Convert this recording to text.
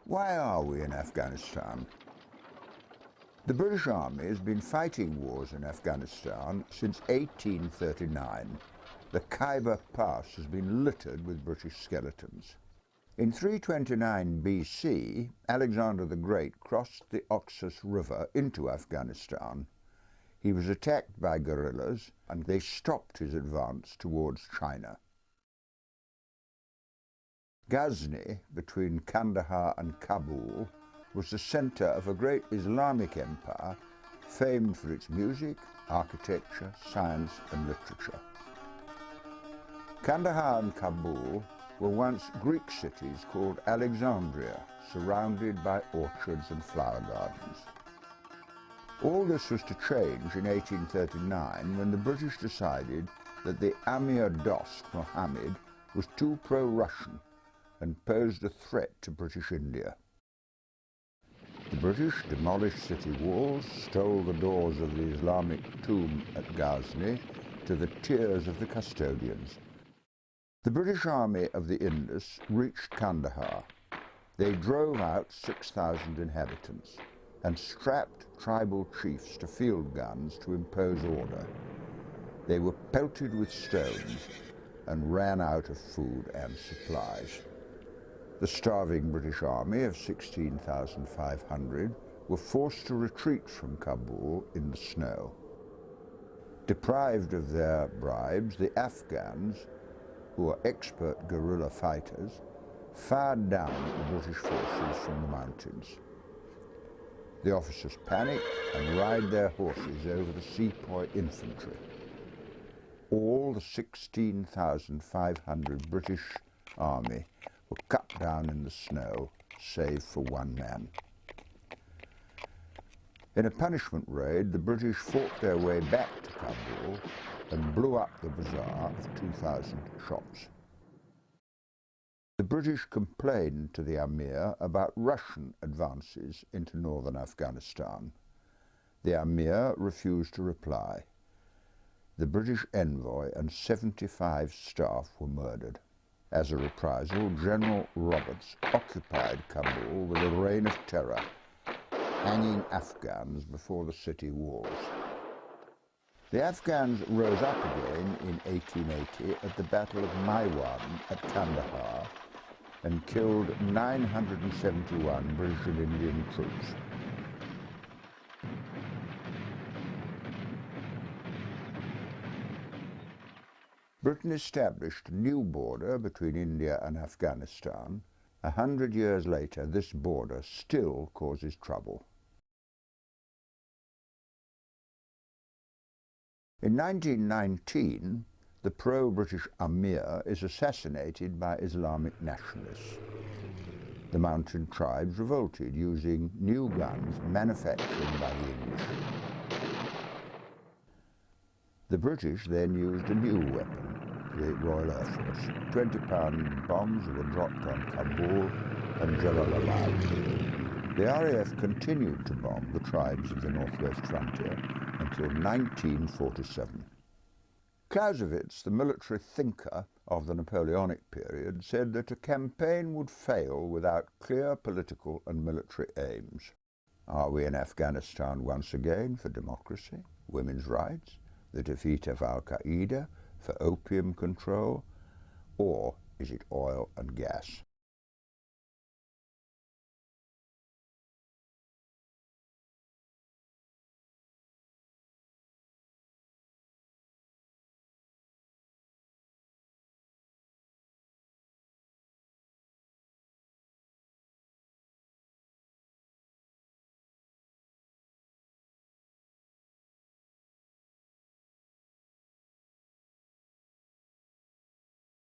Why are we in Afghanistan? The British Army has been fighting wars in Afghanistan since 1839. The Khyber Pass has been littered with British skeletons. In 329 BC, Alexander the Great crossed the Oxus River into Afghanistan. He was attacked by guerrillas and they stopped his advance towards China. Ghazni, between Kandahar and Kabul, was the centre of a great Islamic empire famed for its music, architecture, science and literature. Kandahar and Kabul were once Greek cities called Alexandria, surrounded by orchards and flower gardens. All this was to change in 1839 when the British decided that the Amir Dost Mohammed was too pro-Russian and posed a threat to British India. The British demolished city walls, stole the doors of the Islamic tomb at Ghazni to the tears of the custodians. The British Army of the Indus reached Kandahar. They drove out 6,000 inhabitants and strapped tribal chiefs to field guns to impose order. They were pelted with stones and ran out of food and supplies. The starving British army of 16,500 were forced to retreat from Kabul in the snow. Deprived of their bribes, the Afghans, who were expert guerrilla fighters, fired down the British forces from the mountains. The officers panicked and ride their horses over the sepoy infantry. All the 16,500 British army were cut down in the snow, save for one man. In a punishment raid, the British fought their way back to Kabul and blew up the bazaar of 2,000 shops. The British complained to the Amir about Russian advances into northern Afghanistan. The Amir refused to reply. The British envoy and 75 staff were murdered. As a reprisal, General Roberts occupied Kabul with a reign of terror, hanging Afghans before the city walls. The Afghans rose up again in 1880 at the Battle of Maiwand at Kandahar and killed 971 British and Indian troops. Britain established a new border between India and Afghanistan. 100 years later, this border still causes trouble. In 1919, the pro-British Amir is assassinated by Islamic nationalists. The mountain tribes revolted using new guns manufactured by the English. The British then used a new weapon, the Royal Air Force. 20-pound bombs were dropped on Kabul and Jalalabad. The RAF continued to bomb the tribes of the northwest frontier until 1947. Clausewitz, the military thinker of the Napoleonic period, said that a campaign would fail without clear political and military aims. Are we in Afghanistan once again for democracy, women's rights, the defeat of Al-Qaeda, for opium control, or is it oil and gas?